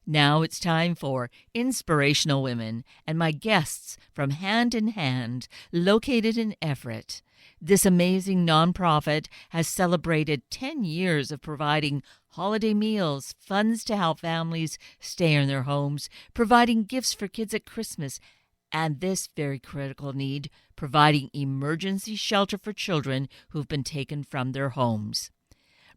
Now it's time for Inspirational Women and my guests from Hand in Hand, located in Everett. This amazing nonprofit has celebrated 10 years of providing holiday meals, funds to help families stay in their homes, providing gifts for kids at Christmas, and this very critical need, providing emergency shelter for children who've been taken from their homes.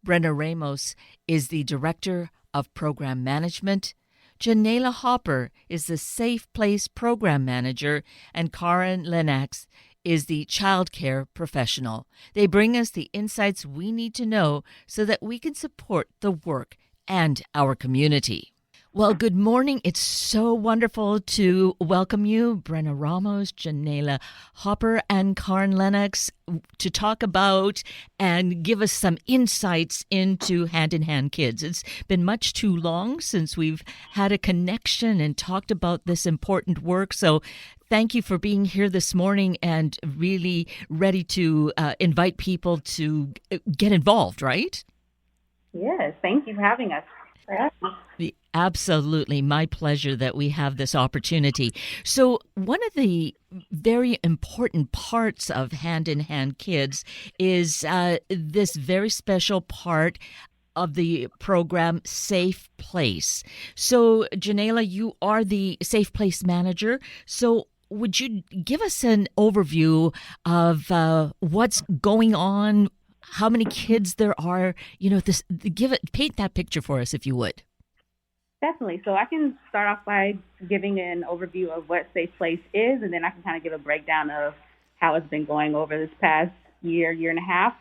Brenna Ramos is the Director of Program Management. Janaela Hopper is the Safe Place Program Manager, and Karin Lenac is the Childcare Professional. They bring us the insights we need to know so that we can support the work and our community. Well, good morning. It's so wonderful to welcome you, Brenna Ramos, Janaela Hopper, and Karin Lenac, to talk about and give us some insights into Hand in Hand Kids. It's been much too long since we've had a connection and talked about this important work. So thank you for being here this morning and really ready to invite people to get involved, right? Yes, thank you for having us. Absolutely. My pleasure that we have this opportunity. So one of the very important parts of Hand in Hand Kids is this very special part of the program, Safe Place. So, Janaela, you are the Safe Place manager. So would you give us an overview of what's going on, how many kids there are, paint that picture for us if you would. Definitely. So I can start off by giving an overview of what Safe Place is, and then I can kind of give a breakdown of how it's been going over this past year and a half.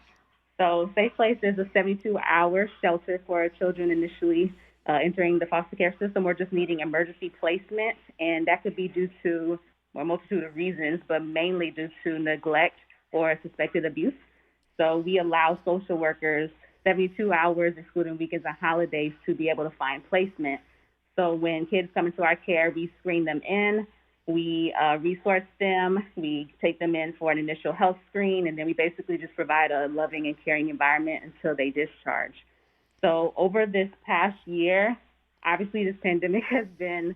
So Safe Place is a 72-hour shelter for children initially entering the foster care system or just needing emergency placement, and that could be due to a multitude of reasons, but mainly due to neglect or suspected abuse. So we allow social workers 72 hours, excluding weekends and holidays, to be able to find placement. So when kids come into our care, we screen them in, we resource them, we take them in for an initial health screen, and then we basically just provide a loving and caring environment until they discharge. So over this past year, obviously this pandemic has been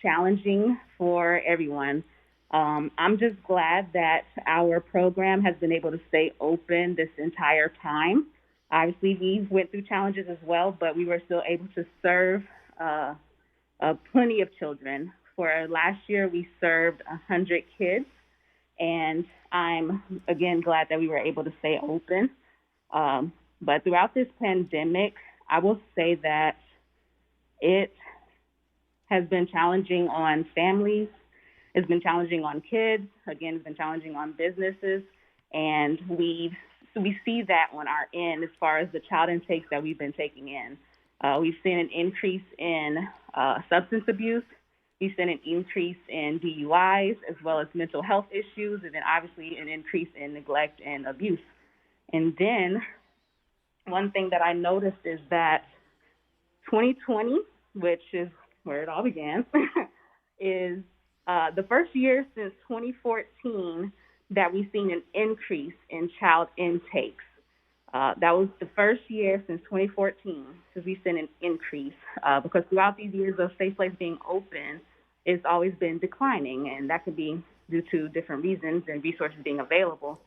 challenging for everyone. I'm just glad that our program has been able to stay open this entire time. Obviously, we went through challenges as well, but we were still able to serve plenty of children. For last year, we served 100 kids, and I'm, again, glad that we were able to stay open. But throughout this pandemic, I will say that it has been challenging on families. It's been challenging on kids. Again, it's been challenging on businesses. And we see that on our end as far as the child intakes that we've been taking in. We've seen an increase in substance abuse. We've seen an increase in DUIs as well as mental health issues, and then obviously an increase in neglect and abuse. And then one thing that I noticed is that 2020, which is where it all began, is the first year since 2014 that we've seen an increase in child intakes. That was the first year since 2014 since we've seen an increase because throughout these years of Safe Place being open, it's always been declining, and that could be due to different reasons and resources being available.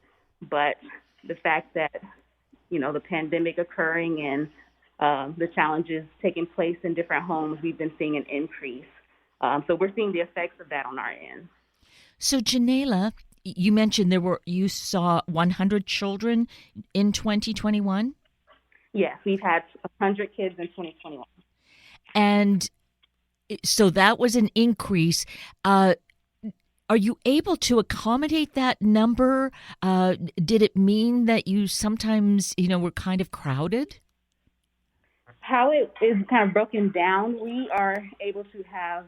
But the fact that, the pandemic occurring and the challenges taking place in different homes, we've been seeing an increase. So we're seeing the effects of that on our end. So, Janaela, you mentioned you saw 100 children in 2021? Yes, we've had 100 kids in 2021. And so that was an increase. Are you able to accommodate that number? Did it mean that you sometimes, were kind of crowded? How it is kind of broken down, we are able to have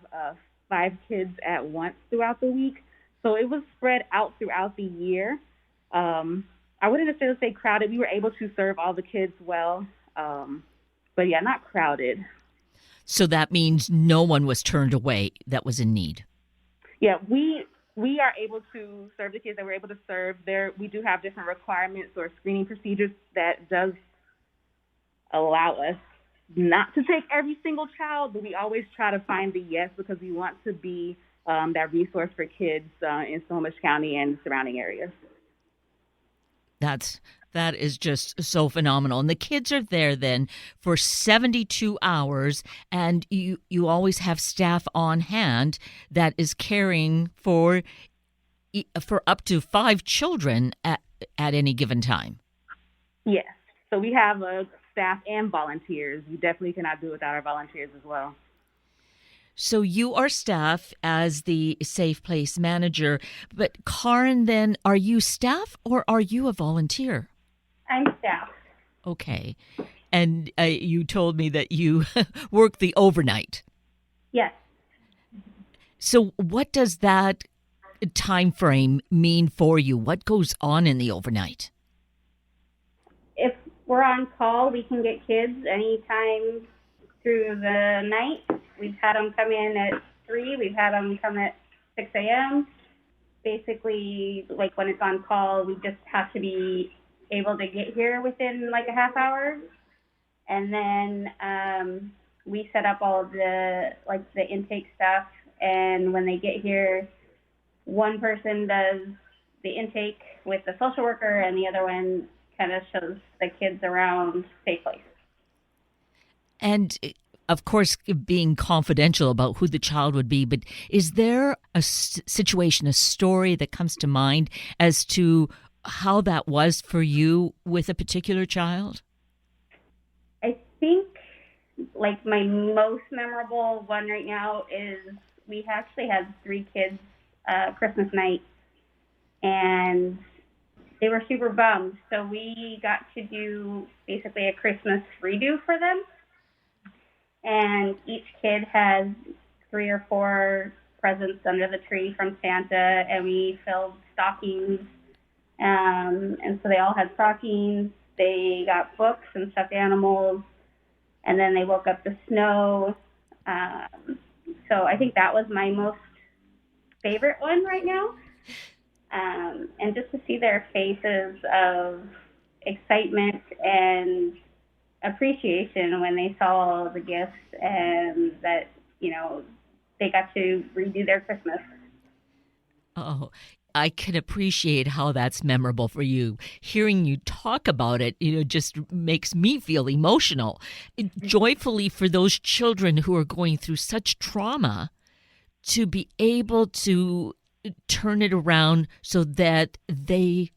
5 kids at once throughout the week. So it was spread out throughout the year. I wouldn't necessarily say crowded. We were able to serve all the kids well, but yeah, not crowded. So that means no one was turned away that was in need. Yeah, we are able to serve the kids that we're able to serve. We do have different requirements or screening procedures that does allow us not to take every single child, but we always try to find the yes because we want to be that resource for kids in Snohomish County and surrounding areas. That is just so phenomenal. And the kids are there then for 72 hours, and you always have staff on hand that is caring for up to 5 children at any given time. Yes. So we have staff and volunteers. We definitely cannot do it without our volunteers as well. So you are staff as the Safe Place manager, but Karin, then, are you staff or are you a volunteer? I'm staff. Okay. And you told me that you work the overnight. Yes. So what does that time frame mean for you? What goes on in the overnight? If we're on call, we can get kids anytime through the night. We've had them come in at 3. We've had them come at 6 a.m. Basically, like when it's on call, we just have to be able to get here within like a half hour. And then we set up all of the intake stuff. And when they get here, one person does the intake with the social worker and the other one kind of shows the kids around Safe Place. And of course, being confidential about who the child would be, but is there a situation, a story that comes to mind as to how that was for you with a particular child? I think like my most memorable one right now is we actually had 3 kids Christmas night, and they were super bummed. So we got to do basically a Christmas redo for them. And each kid has 3 or 4 presents under the tree from Santa, and we filled stockings. And so they all had stockings. They got books and stuffed animals, and then they woke up the snow. So I think that was my most favorite one right now. And just to see their faces of excitement and appreciation when they saw the gifts and that, they got to redo their Christmas. Oh, I can appreciate how that's memorable for you. Hearing you talk about it, just makes me feel emotional. Joyfully for those children who are going through such trauma, to be able to turn it around so that they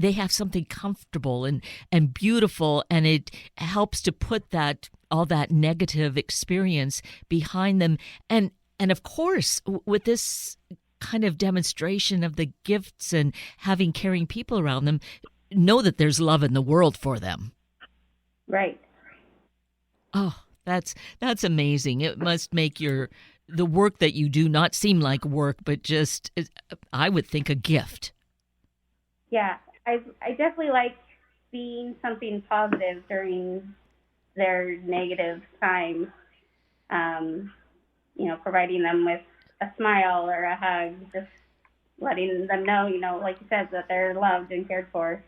have something comfortable and beautiful, and it helps to put all that negative experience behind them. And of course, with this kind of demonstration of the gifts and having caring people around them, know that there's love in the world for them. Right. Oh, that's amazing. It must make the work that you do not seem like work, but just, I would think, a gift. Yeah, I definitely like seeing something positive during their negative times. Providing them with a smile or a hug, just letting them know, like you said, that they're loved and cared for.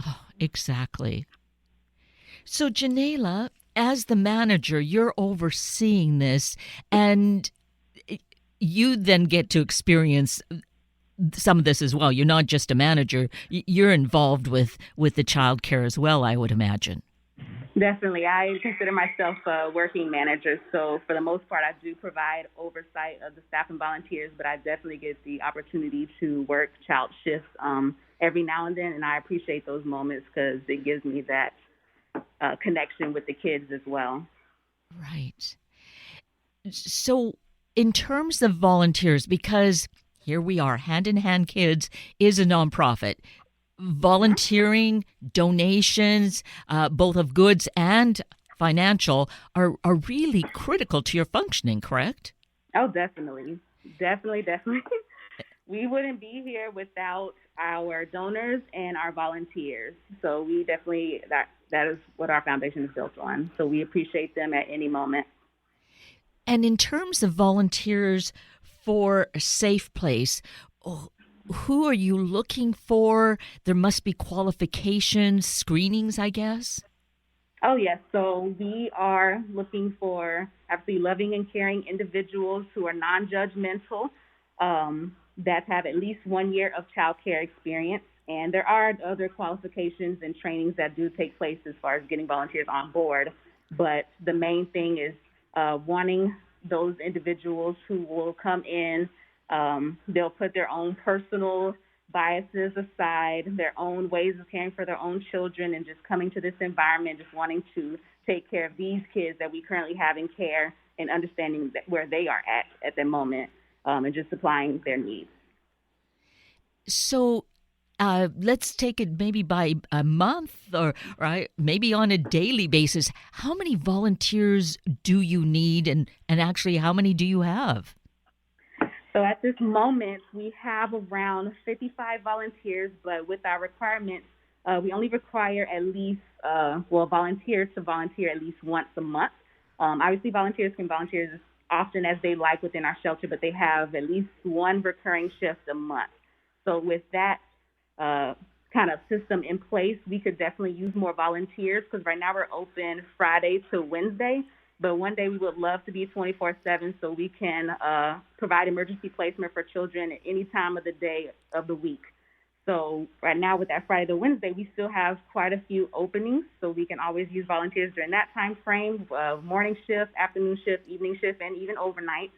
Oh, exactly. So, Janaela, as the manager, you're overseeing this, and you then get to experience some of this as well. You're not just a manager. You're involved with the child care as well, I would imagine. Definitely. I consider myself a working manager. So for the most part, I do provide oversight of the staff and volunteers, but I definitely get the opportunity to work child shifts every now and then. And I appreciate those moments because it gives me that connection with the kids as well. Right. So in terms of volunteers, because here we are, Hand in Hand Kids is a nonprofit. Volunteering, donations, both of goods and financial, are really critical to your functioning, correct? Oh, definitely. Definitely. We wouldn't be here without our donors and our volunteers. So we definitely, that is what our foundation is built on. So we appreciate them at any moment. And in terms of volunteers for a Safe Place, who are you looking for? There must be qualifications, screenings, I guess? Oh, yes. So we are looking for absolutely loving and caring individuals who are non-judgmental, that have at least 1 year of child care experience. And there are other qualifications and trainings that do take place as far as getting volunteers on board. But the main thing is wanting those individuals who will come in. They'll put their own personal biases aside, their own ways of caring for their own children, and just coming to this environment, just wanting to take care of these kids that we currently have in care and understanding that where they are at the moment, and just supplying their needs. So let's take it maybe by a month or maybe on a daily basis. How many volunteers do you need, and actually how many do you have? So at this moment, we have around 55 volunteers, but with our requirements, we only require at least, volunteers to volunteer at least once a month. Obviously, volunteers can volunteer as often as they like within our shelter, but they have at least one recurring shift a month. So with that kind of system in place, we could definitely use more volunteers, because right now we're open Friday to Wednesday. But one day we would love to be 24/7 so we can provide emergency placement for children at any time of the day of the week. So right now with that Friday to Wednesday, we still have quite a few openings, so we can always use volunteers during that time frame, morning shift, afternoon shift, evening shift, and even overnight.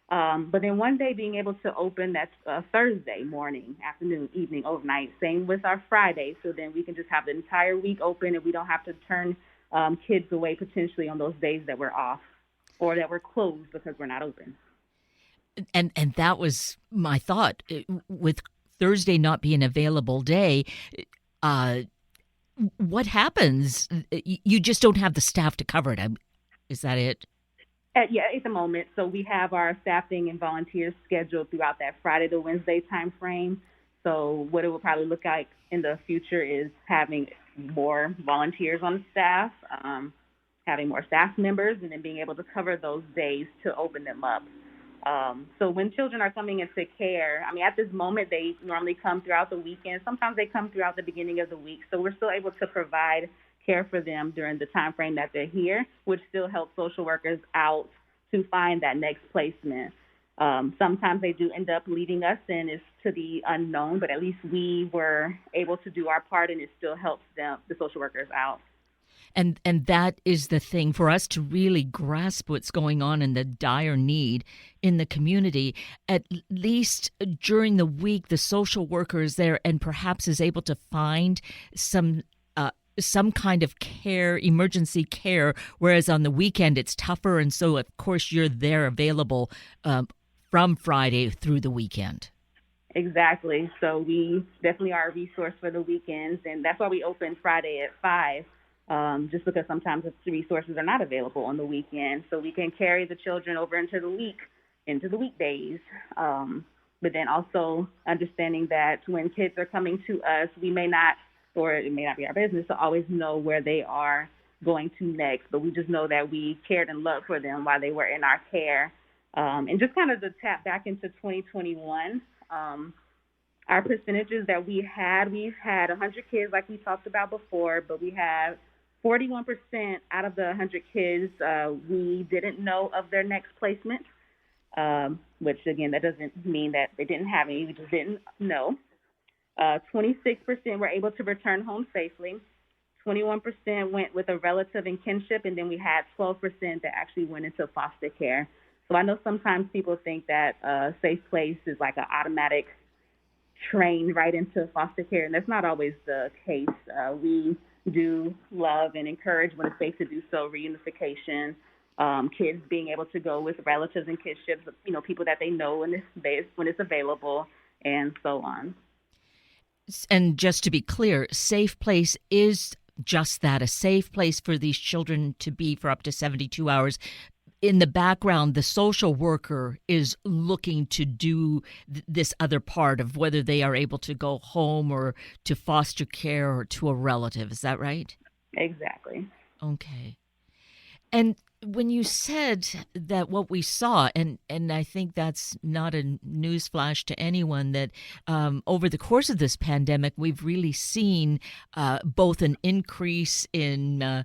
But then one day being able to open, that's Thursday morning, afternoon, evening, overnight. Same with our Friday. So then we can just have the entire week open, and we don't have to turn kids away potentially on those days that we're off or that we're closed because we're not open. And that was my thought. With Thursday not being an available day, what happens? You just don't have the staff to cover it. Is that it? At the moment. So we have our staffing and volunteers scheduled throughout that Friday to Wednesday time frame. So what it will probably look like in the future is having more volunteers on staff, having more staff members, and then being able to cover those days to open them up. So when children are coming into care, at this moment, they normally come throughout the weekend. Sometimes they come throughout the beginning of the week. So we're still able to provide care for them during the time frame that they're here, which still helps social workers out to find that next placement. Sometimes they do end up leaving us, and it's to the unknown, but at least we were able to do our part, and it still helps them, the social workers, out. And that is the thing for us to really grasp what's going on and the dire need in the community. At least during the week, the social worker is there and perhaps is able to find some kind of care, emergency care, whereas on the weekend it's tougher. And so, of course, you're there available from Friday through the weekend. Exactly. So we definitely are a resource for the weekends, and that's why we open Friday at 5, just because sometimes the resources are not available on the weekend. So we can carry the children over into the week, into the weekdays. But then also understanding that when kids are coming to us, we may not, or it may not be our business to always know where they are going to next, but we just know that we cared and loved for them while they were in our care. And just kind of to tap back into 2021, our percentages that we've had 100 kids like we talked about before, but we have 41% out of the 100 kids we didn't know of their next placement, which, again, that doesn't mean that they didn't have any, we just didn't know. 26% were able to return home safely. 21% went with a relative and kinship, and then we had 12% that actually went into foster care. So I know sometimes people think that Safe Place is like an automatic train right into foster care, and that's not always the case. We do love and encourage when it's safe to do so, reunification, kids being able to go with relatives and kinships, people that they know when it's available, and so on. And just to be clear, Safe Place is just that, a safe place for these children to be for up to 72 hours. In the background, the social worker is looking to do this other part of whether they are able to go home or to foster care or to a relative. Is that right? Exactly. Okay. And when you said that what we saw, and I think that's not a newsflash to anyone, that over the course of this pandemic, we've really seen both an increase in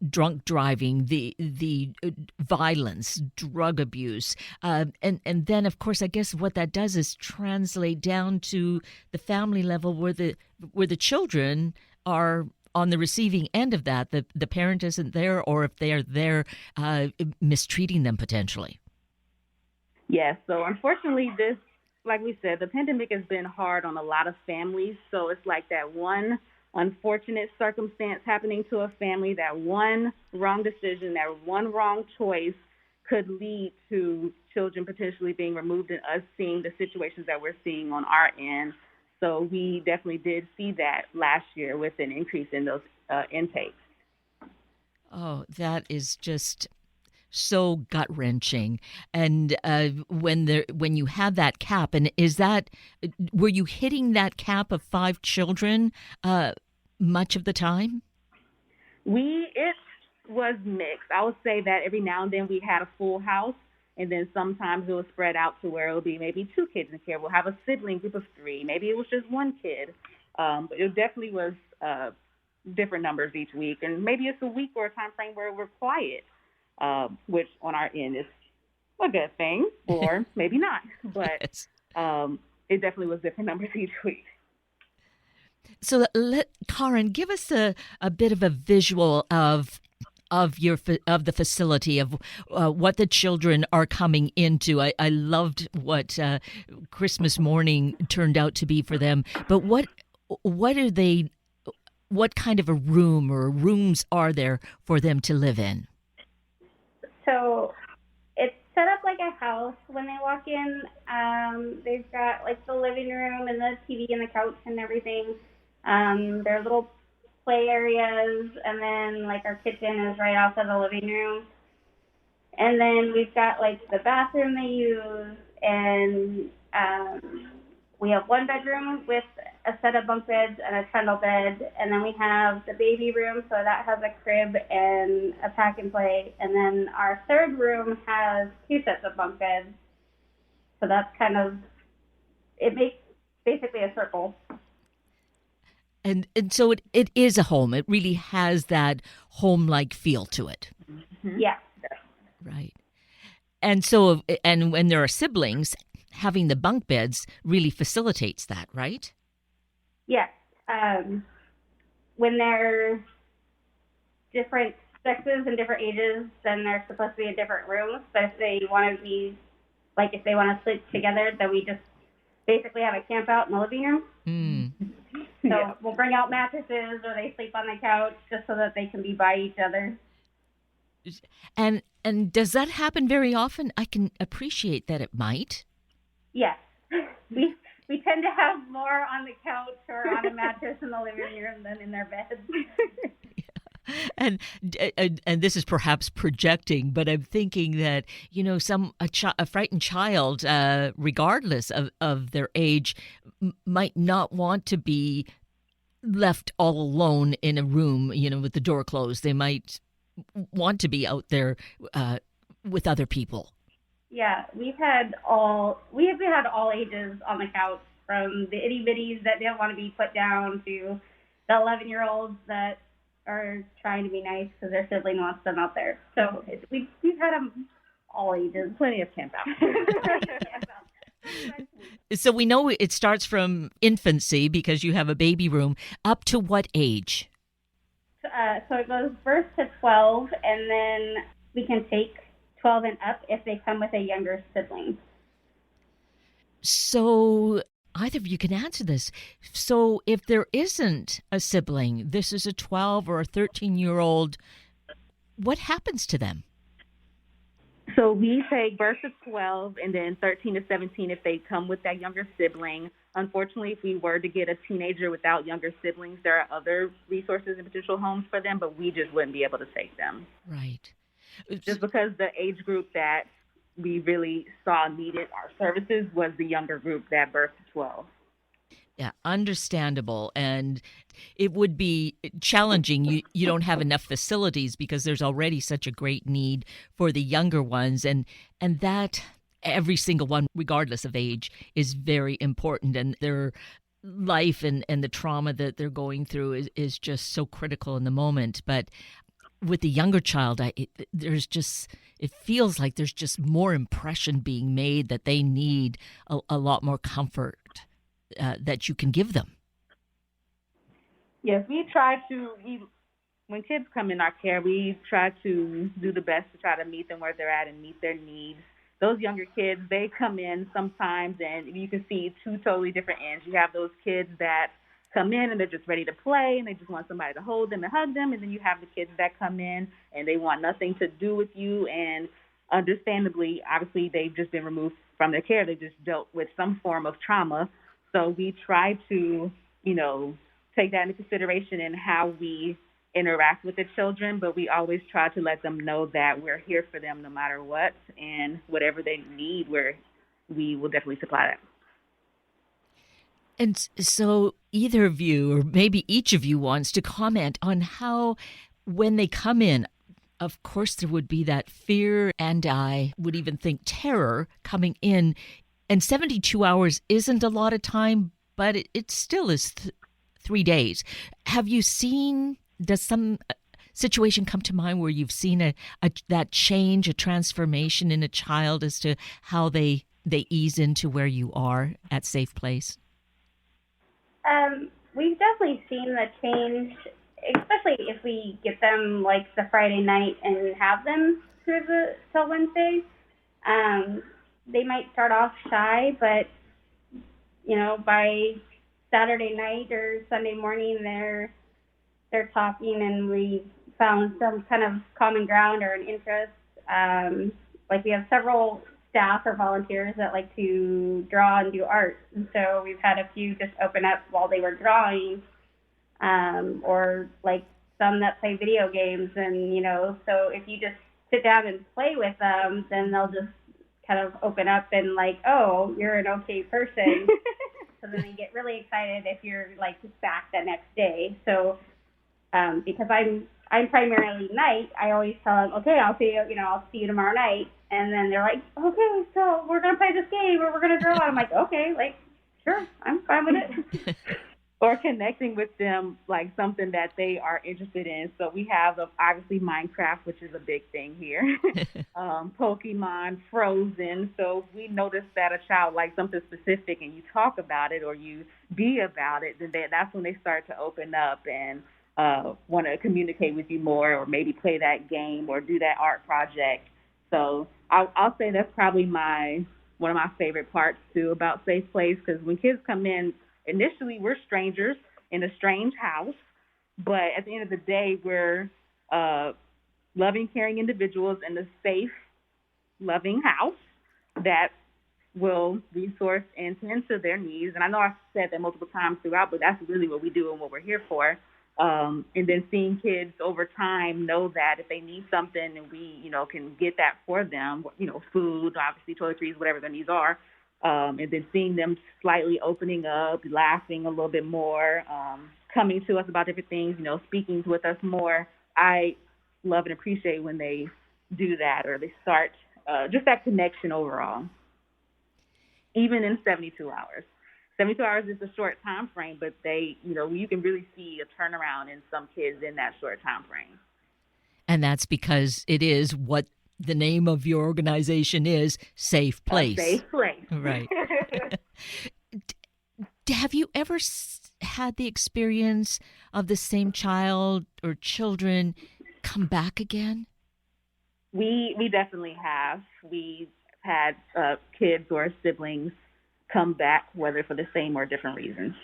drunk driving, the violence, drug abuse, and then of course I guess what that does is translate down to the family level where the children are on the receiving end of that. The parent isn't there, or if they are there, mistreating them potentially. Yes. So unfortunately, this, like we said, the pandemic has been hard on a lot of families. So it's like that one unfortunate circumstance happening to a family, that one wrong decision, that one wrong choice could lead to children potentially being removed and us seeing the situations that we're seeing on our end. So we definitely did see that last year with an increase in those intakes. Oh, that is just so gut-wrenching. And when you have that cap, and were you hitting that cap of 5 children much of the time? It was mixed. I would say that every now and then we had a full house, and then sometimes it was spread out to where it would be maybe 2 kids in care. We'll have a sibling group of 3. Maybe it was just 1 kid. But it definitely was different numbers each week. And maybe it's a week or a time frame where we're quiet, which on our end is a good thing, or maybe not. But Yes. It definitely was different numbers each week. So Karin, give us a bit of a visual of the facility, of what the children are coming into. I loved what Christmas morning turned out to be for them. But what are they? What kind of a room or rooms are there for them to live in? So it's set up like a house when they walk in. They've got like the living room and the TV and the couch and everything. There are little play areas, and then like our kitchen is right off of the living room. And then we've got like the bathroom they use, and we have 1 bedroom with a set of bunk beds and a trundle bed, and then we have the baby room, so that has a crib and a pack and play, and then our 3rd room has 2 sets of bunk beds. So that's it makes basically a circle. And so it is a home. It really has that home-like feel to it. Mm-hmm. Yeah. Right. And so, and when there are siblings, having the bunk beds really facilitates that, right? Yeah. When they're different sexes and different ages, then they're supposed to be in different rooms. But if they want to sleep together, then we just basically have a camp out in the living room. Mm. So we'll bring out mattresses, or they sleep on the couch just so that they can be by each other. And does that happen very often? I can appreciate that it might. Yes. We tend to have more on the couch or on a mattress in the living room than in their beds. And this is perhaps projecting, but I'm thinking that, a frightened child, regardless of their age, might not want to be left all alone in a room, with the door closed. They might want to be out there with other people. Yeah, we've had all ages on the couch, from the itty bitties that don't want to be put down to the 11-year-olds that are trying to be nice because their sibling wants them out there. So we've had them all ages. Plenty of camp out. So we know it starts from infancy, because you have a baby room. Up to what age? So it goes birth to 12, and then we can take 12 and up if they come with a younger sibling. So either of you can answer this. So if there isn't a sibling, this is a 12 or a 13-year-old, what happens to them? So we say birth to 12 and then 13 to 17 if they come with that younger sibling. Unfortunately, if we were to get a teenager without younger siblings, there are other resources and potential homes for them, but we just wouldn't be able to take them. Right. Just because the age group that we really saw needed our services was the younger group, that birth to 12. Yeah, understandable. And it would be challenging. You don't have enough facilities because there's already such a great need for the younger ones. And that every single one, regardless of age, is very important. And their life and the trauma that they're going through is just so critical in the moment. But with the younger child, it feels like there's just more impression being made that they need a lot more comfort that you can give them. Yes, we try to, when kids come in our care, we try to do the best to try to meet them where they're at and meet their needs. Those younger kids, they come in sometimes and you can see two totally different ends. You have those kids that come in and they're just ready to play and they just want somebody to hold them and hug them. And then you have the kids that come in and they want nothing to do with you. And understandably, obviously, they've just been removed from their care. They just dealt with some form of trauma. So we try to, take that into consideration in how we interact with the children, but we always try to let them know that we're here for them no matter what, and whatever they need, we will definitely supply that. And so either of you, or maybe each of you, wants to comment on how, when they come in, of course there would be that fear, and I would even think terror coming in, and 72 hours isn't a lot of time, but it still is 3 days. Have you seen, does some situation come to mind where you've seen that change, a transformation in a child as to how they ease into where you are at Safe Place? We've definitely seen the change, especially if we get them like the Friday night and have them through till Wednesday. They might start off shy, but by Saturday night or Sunday morning, they're talking, and we found some kind of common ground or an interest. Like we have several staff or volunteers that like to draw and do art, and so we've had a few just open up while they were drawing, or like some that play video games, and so if you just sit down and play with them, then they'll just kind of open up and like, oh, you're an okay person. So then they get really excited if you're like just back the next day. So because I'm primarily night, I always tell them, okay, I'll see you tomorrow night. And then they're like, okay, so we're gonna play this game or we're gonna draw. I'm like, okay, like sure, I'm fine with it. Or connecting with them, like something that they are interested in. So we have obviously Minecraft, which is a big thing here. Pokemon, Frozen. So if we notice that a child likes something specific and you talk about it or you be about it, then that's when they start to open up and want to communicate with you more, or maybe play that game or do that art project. So I'll say that's probably one of my favorite parts too about Safe Place, because when kids come in, initially, we're strangers in a strange house, but at the end of the day, we're loving, caring individuals in a safe, loving house that will resource and tend to their needs. And I know I've said that multiple times throughout, but that's really what we do and what we're here for. And then seeing kids over time know that if they need something and we, can get that for them, food, obviously toiletries, whatever their needs are. And then seeing them slightly opening up, laughing a little bit more, coming to us about different things, speaking with us more. I love and appreciate when they do that, or they start just that connection overall, even in 72 hours. 72 hours is a short time frame, but you can really see a turnaround in some kids in that short time frame. And that's because it is what the name of your organization is, Safe Place. A safe place. Right. Have you ever had the experience of the same child or children come back again? We definitely have. We've had kids or siblings come back, whether for the same or different reasons.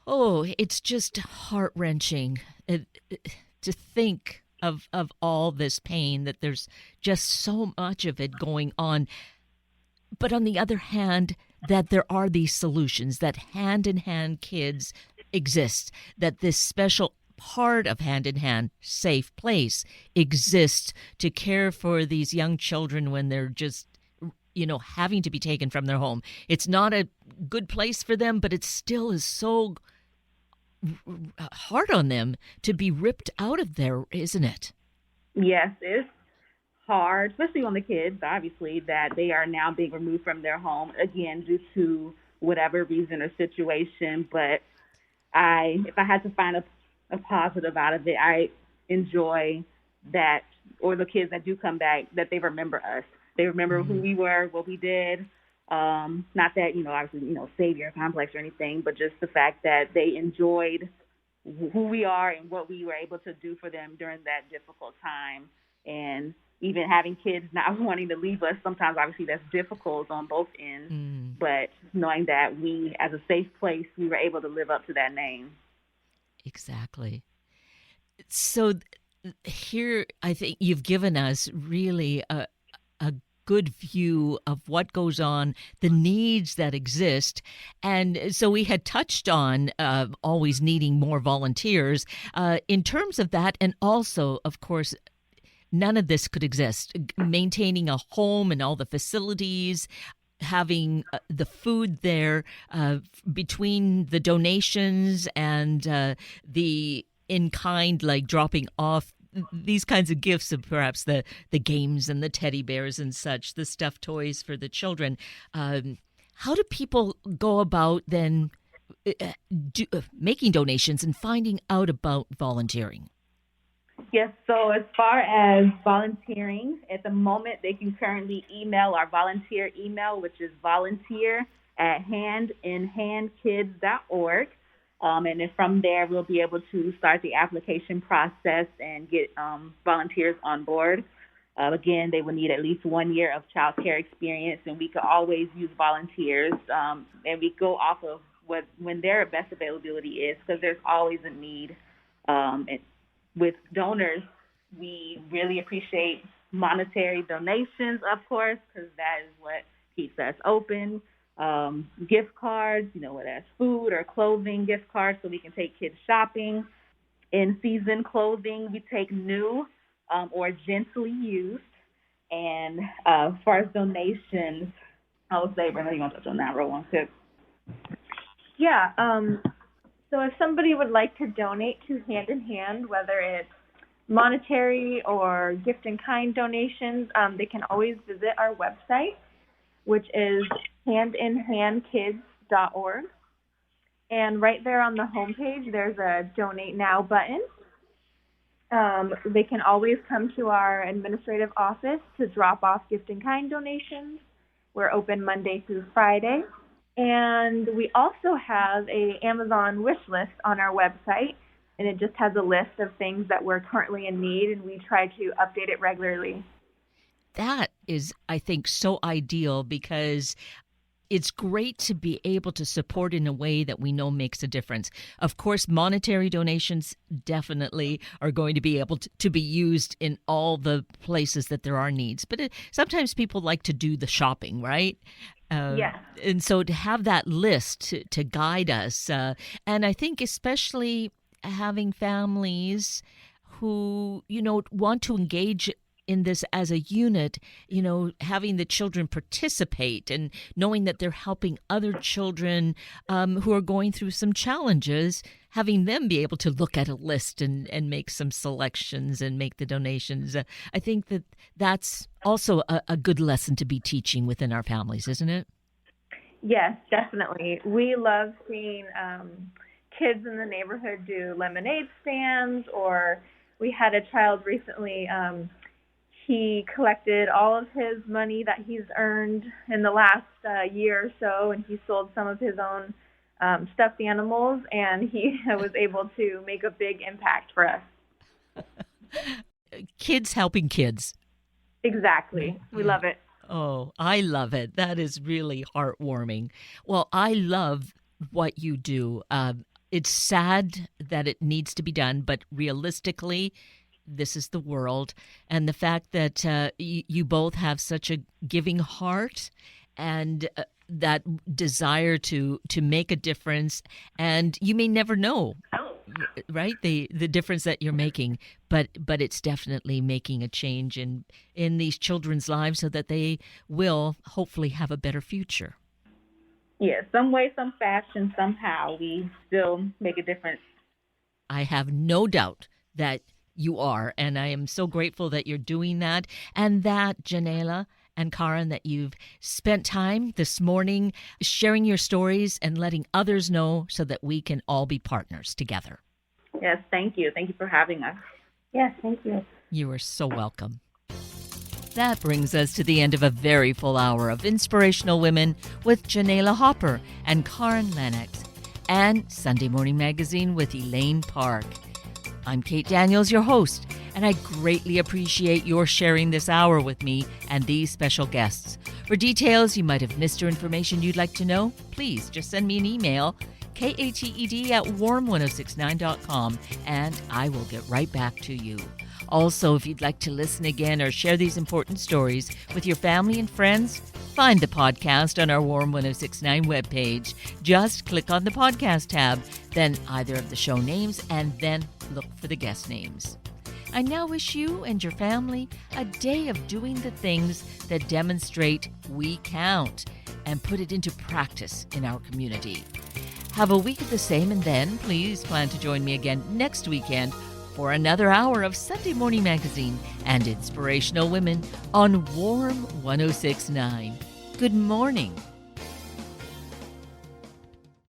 Oh, it's just heart-wrenching to think of all this pain, that there's just so much of it going on. But on the other hand, that there are these solutions, that hand-in-hand kids exist, that this special part of hand-in-hand Safe Place exists to care for these young children when they're just, having to be taken from their home. It's not a good place for them, but it still is so hard on them to be ripped out of there, isn't it? Yes, it's hard, especially on the kids, obviously, that they are now being removed from their home, again, due to whatever reason or situation. But if I had to find a positive out of it, enjoy that, or the kids that do come back, that they remember us. They remember who we were, what we did. Not that, obviously, savior complex or anything, but just the fact that they enjoyed who we are and what we were able to do for them during that difficult time. And even having kids not wanting to leave us, sometimes obviously that's difficult on both ends, but knowing that we, as a safe place, we were able to live up to that name. Exactly. So here, I think you've given us really a good view of what goes on, the needs that exist. And so we had touched on always needing more volunteers in terms of that. And also, of course, none of this could exist. Maintaining a home and all the facilities, having the food there, between the donations and the in-kind, like dropping off these kinds of gifts of perhaps the games and the teddy bears and such, the stuffed toys for the children. How do people go about then making donations and finding out about volunteering? Yes, so as far as volunteering, at the moment they can currently email our volunteer email, which is volunteer@handinhandkids.org. And then from there, we'll be able to start the application process and get volunteers on board. Again, they will need at least 1 year of child care experience, and we could always use volunteers. And we go off of when their best availability is, because there's always a need. With donors, we really appreciate monetary donations, of course, because that is what keeps us open. Gift cards, whether that's food or clothing gift cards, so we can take kids shopping. In-season clothing, we take new or gently used. And as far as donations, I would say, Brenda, you want to touch on that real one too? Yeah. So if somebody would like to donate to Hand in Hand, whether it's monetary or gift-in-kind donations, they can always visit our website, which is handinhandkids.org. And right there on the homepage, there's a Donate Now button. They can always come to our administrative office to drop off gift-in-kind donations. We're open Monday through Friday. And we also have a Amazon wish list on our website, and it just has a list of things that we're currently in need, and we try to update it regularly. That is, I think, so ideal, because it's great to be able to support in a way that we know makes a difference. Of course, monetary donations definitely are going to be able to be used in all the places that there are needs. But sometimes people like to do the shopping, right? Yes. And so to have that list to guide us, and I think especially having families who, want to engage in this as a unit, having the children participate and knowing that they're helping other children who are going through some challenges, having them be able to look at a list and make some selections and make the donations. I think that's also a good lesson to be teaching within our families, isn't it? Yes, definitely. We love seeing kids in the neighborhood do lemonade stands, or we had a child recently, he collected all of his money that he's earned in the last year or so, and he sold some of his own stuffed animals, and he was able to make a big impact for us. Kids helping kids. Exactly. We love it. Oh, I love it. That is really heartwarming. Well, I love what you do. It's sad that it needs to be done, but realistically, this is the world. And the fact that you both have such a giving heart and that desire to make a difference, and you may never know, right, the difference that you're making, but it's definitely making a change in these children's lives so that they will hopefully have a better future. Yeah, some way, some fashion, somehow we still make a difference. I have no doubt that you are, and I am so grateful that you're doing that, and that, Janaela and Karin, that you've spent time this morning sharing your stories and letting others know so that we can all be partners together. Yes, thank you. Thank you for having us. Yes, thank you. You are so welcome. That brings us to the end of a very full hour of Inspirational Women with Janaela Hopper and Karin Lenac, and Sunday Morning Magazine with Elaine Park. I'm Kate Daniels, your host, and I greatly appreciate your sharing this hour with me and these special guests. For details you might have missed or information you'd like to know, please just send me an email, kated@warm1069.com, and I will get right back to you. Also, if you'd like to listen again or share these important stories with your family and friends, find the podcast on our Warm 1069 webpage. Just click on the podcast tab, then either of the show names, and then look for the guest names. I now wish you and your family a day of doing the things that demonstrate we count and put it into practice in our community. Have a week of the same, and then please plan to join me again next weekend for another hour of Sunday Morning Magazine and Inspirational Women on Warm 1069. Good morning.